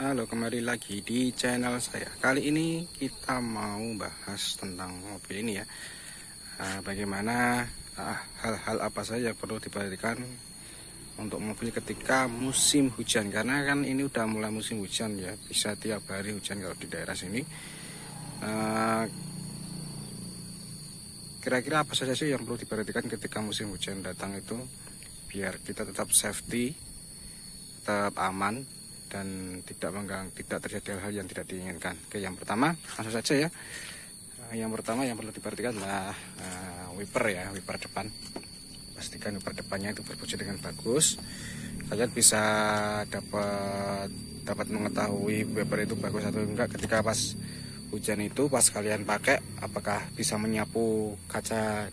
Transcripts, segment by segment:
Halo, kembali lagi di channel saya. Kali ini kita mau bahas tentang mobil ini ya. Bagaimana hal-hal apa saja yang perlu diperhatikan untuk mobil ketika musim hujan. Karena kan ini udah mulai musim hujan ya. Bisa tiap hari hujan kalau di daerah sini. Kira-kira apa saja sih yang perlu diperhatikan ketika musim hujan datang itu, biar kita tetap safety, tetap aman, dan tidak terjadi hal-hal yang tidak diinginkan. Oke, yang pertama langsung saja ya. Yang pertama yang perlu diperhatikan adalah wiper ya, wiper depan. Pastikan wiper depannya itu berfungsi dengan bagus. Kalian bisa dapat mengetahui wiper itu bagus atau enggak ketika pas hujan itu, pas kalian pakai, apakah bisa menyapu kaca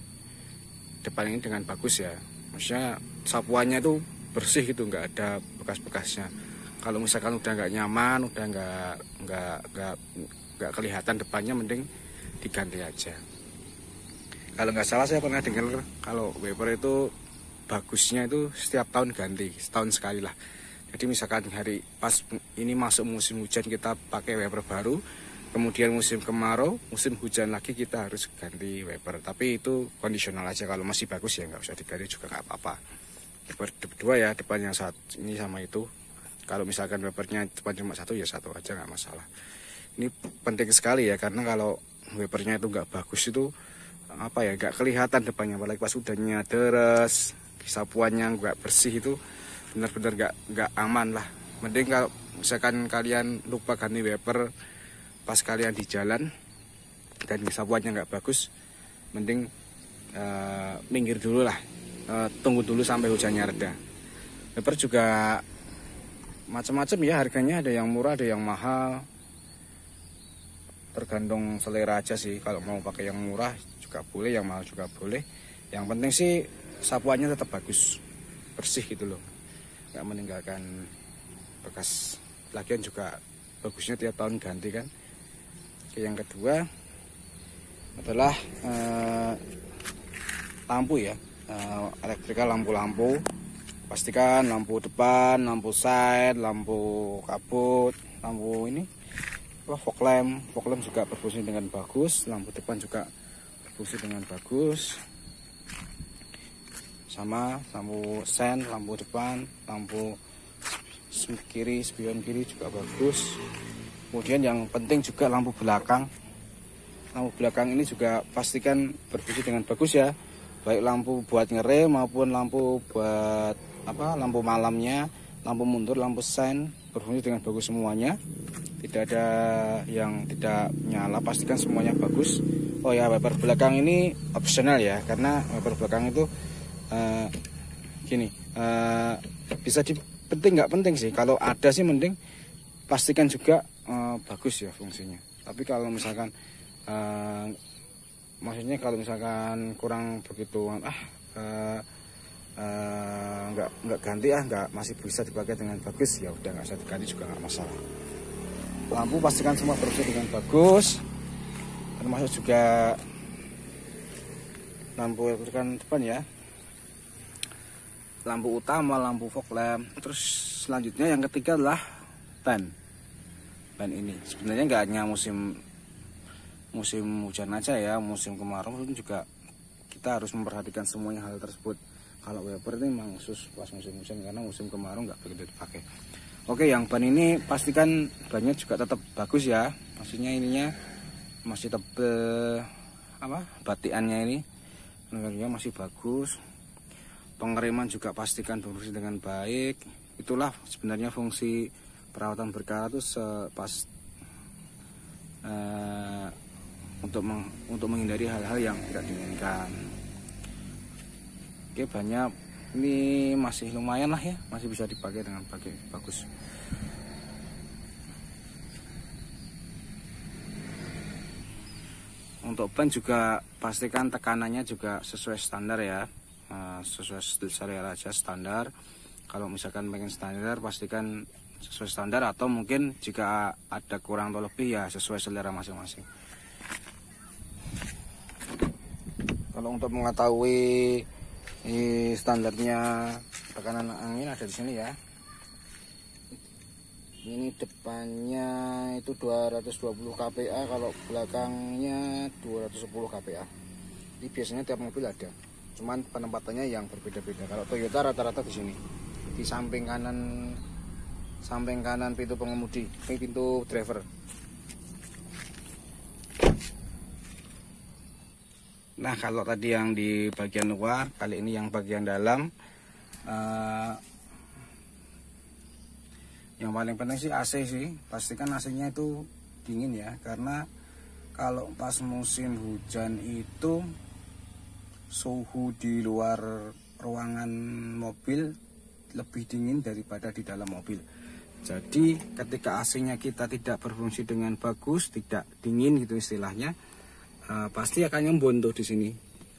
depan ini dengan bagus ya. Maksudnya sapuannya itu bersih gitu, enggak ada bekas-bekasnya. Kalau misalkan udah nggak nyaman, udah nggak kelihatan depannya, mending diganti aja. Kalau nggak salah saya pernah dengar kalau wiper itu bagusnya itu setiap tahun ganti, setahun sekali lah. Jadi misalkan hari pas ini masuk musim hujan kita pakai wiper baru, kemudian musim kemarau, musim hujan lagi kita harus ganti wiper. Tapi itu kondisional aja, kalau masih bagus ya nggak usah diganti juga nggak apa-apa. Wiper dua ya, depannya saat ini sama itu. Kalau misalkan wipernya depan cuma satu ya satu aja, nggak masalah. Ini penting sekali ya, karena kalau wipernya itu nggak bagus itu apa ya, nggak kelihatan depannya, apalagi pas udaranya deres, sapuannya nggak bersih, itu benar-benar nggak aman lah. Mending kalau misalkan kalian lupa ganti wiper pas kalian di jalan dan sapuannya nggak bagus, mending minggir dulu lah, tunggu dulu sampai hujannya reda. Wiper juga macam-macam ya harganya, ada yang murah, ada yang mahal, tergantung selera aja sih. Kalau mau pakai yang murah juga boleh, yang mahal juga boleh. Yang penting sih sapuannya tetap bagus, bersih gitu loh, nggak meninggalkan bekas. Lagian juga bagusnya tiap tahun ganti kan. Oke, yang kedua adalah lampu ya, elektrikal, lampu-lampu. Pastikan lampu depan, lampu side, lampu kabut, lampu ini fog lamp juga berfungsi dengan bagus. Lampu depan juga berfungsi dengan bagus. Sama lampu sen, lampu depan, lampu kiri, spion kiri juga bagus. Kemudian yang penting juga lampu belakang. Lampu belakang ini juga pastikan berfungsi dengan bagus ya. Baik lampu buat ngerem maupun lampu buat lampu malamnya, lampu mundur, lampu sen berfungsi dengan bagus semuanya. Tidak ada yang tidak nyala, pastikan semuanya bagus. Oh ya, wiper belakang ini opsional ya, karena wiper belakang itu bisa penting nggak penting sih. Kalau ada sih mending pastikan juga bagus ya fungsinya. Tapi kalau misalkan maksudnya kalau misalkan kurang begitu nggak ganti nggak masih bisa dipakai dengan bagus, ya udah nggak usah diganti juga nggak masalah. Lampu pastikan semua berfungsi dengan bagus, termasuk juga lampu elektrikan depan ya, lampu utama, lampu fog lamp. Terus selanjutnya yang ketiga adalah ban ini. Sebenarnya nggak hanya musim hujan aja ya, musim kemarau pun juga kita harus memperhatikan semuanya hal tersebut. Kalau wiper ini memang khusus pas musim hujan, karena musim kemarau nggak begitu dipakai. Oke, yang ban ini pastikan bannya juga tetap bagus ya. Maksudnya ininya masih tebel, batiannya ini masih bagus. Pengereman juga pastikan berfungsi dengan baik. Itulah sebenarnya fungsi perawatan berkala itu untuk menghindari hal-hal yang tidak diinginkan. Oke, banyak ini masih lumayan lah ya, masih bisa dipakai dengan bagus. Untuk ban juga pastikan tekanannya juga sesuai standar ya, sesuai selera aja standar. Kalau misalkan pengen standar, pastikan sesuai standar, atau mungkin jika ada kurang atau lebih ya sesuai selera masing-masing. Kalau untuk mengetahui standarnya tekanan angin ada di sini ya. Ini depannya itu 220 kPa, kalau belakangnya 210 kPa. Ini biasanya tiap mobil ada, cuman penempatannya yang berbeda-beda. Kalau Toyota rata-rata di sini, di samping kanan pintu pengemudi, ini pintu driver. Nah, kalau tadi yang di bagian luar, kali ini yang bagian dalam. Yang paling penting sih AC sih, pastikan AC-nya itu dingin ya, karena kalau pas musim hujan itu suhu di luar ruangan mobil lebih dingin daripada di dalam mobil. Jadi ketika AC-nya kita tidak berfungsi dengan bagus, tidak dingin gitu istilahnya, pasti akan ngembun tuh di sini.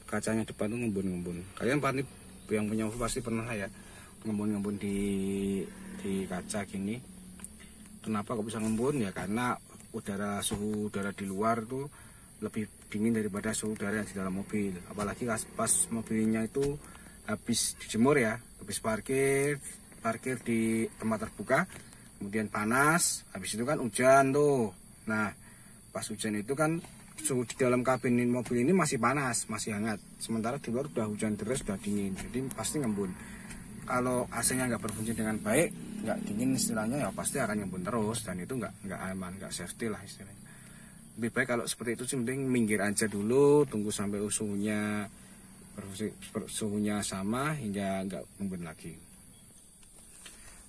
Kacanya depan tuh ngembun. Kalian pasti yang punya mobil pasti pernah ya ngembun di kaca gini. Kenapa kok bisa ngembun? Ya karena suhu udara di luar tuh lebih dingin daripada suhu udara yang di dalam mobil. Apalagi pas mobilnya itu habis dijemur ya, habis parkir di tempat terbuka, kemudian panas, habis itu kan hujan tuh. Nah, pas hujan itu kan suhu di dalam kabin mobil ini masih panas, masih hangat. Sementara di luar udah hujan deras, udah dingin, jadi pasti ngembun. Kalau AC-nya nggak berfungsi dengan baik, nggak dingin istilahnya, ya pasti akan ngembun terus, dan itu nggak aman, nggak safety lah istilahnya. Lebih baik kalau seperti itu mending minggir aja dulu, tunggu sampai suhunya sama hingga nggak ngembun lagi.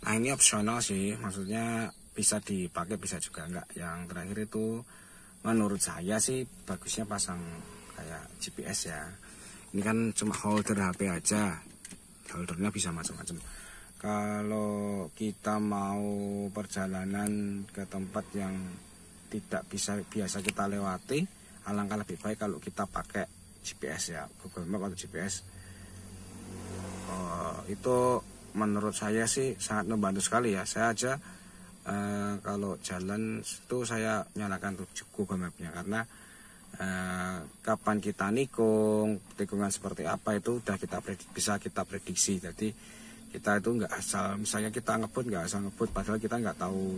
Nah, ini opsional sih, maksudnya bisa dipakai bisa juga nggak. Yang terakhir itu menurut saya sih bagusnya pasang kayak GPS ya. Ini kan cuma holder HP aja, holdernya bisa macam-macam. Kalau kita mau perjalanan ke tempat yang tidak biasa kita lewati, alangkah lebih baik kalau kita pakai GPS ya, Google Map atau GPS. Itu menurut saya sih sangat membantu sekali ya. Saya aja kalau jalan itu saya nyalakan Google Map-nya, karena kapan kita nikung, tikungan seperti apa itu udah bisa kita prediksi. Jadi kita itu nggak asal, misalnya kita ngebut nggak asal ngebut, padahal kita nggak tahu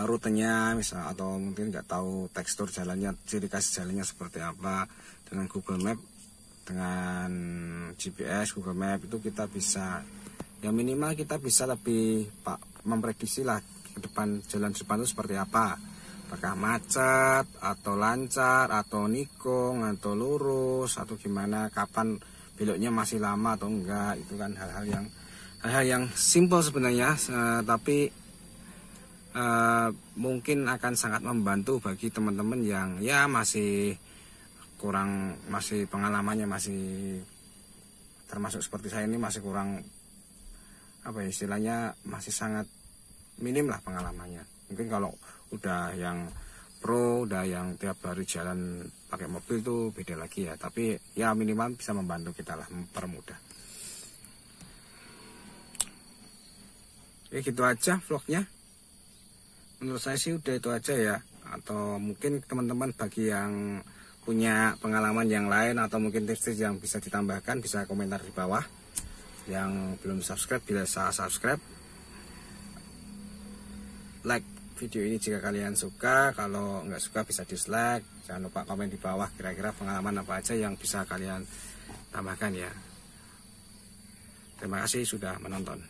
rutenya misal, atau mungkin nggak tahu tekstur jalannya, ciri khas jalannya seperti apa. Dengan Google Map, dengan GPS Google Map itu kita bisa, ya minimal kita bisa lebih memprediksi lah ke depan, jalan depan itu seperti apa, apakah macet atau lancar atau nikung atau lurus atau gimana, kapan beloknya masih lama atau enggak. Itu kan hal-hal yang simple sebenarnya, tapi mungkin akan sangat membantu bagi teman-teman yang ya masih pengalamannya masih termasuk seperti saya ini, masih kurang istilahnya masih sangat minim lah pengalamannya. Mungkin kalau udah yang pro, udah yang tiap hari jalan pakai mobil tuh beda lagi ya, tapi ya minimal bisa membantu kita lah, mempermudah. Oke, gitu aja vlognya. Menurut saya sih udah itu aja ya. Atau mungkin teman-teman bagi yang punya pengalaman yang lain atau mungkin tips-tips yang bisa ditambahkan, bisa komentar di bawah. Yang belum subscribe bisa subscribe, like video ini jika kalian suka. Kalau nggak suka bisa dislike. Jangan lupa komen di bawah kira-kira pengalaman apa aja yang bisa kalian tambahkan ya. Terima kasih sudah menonton.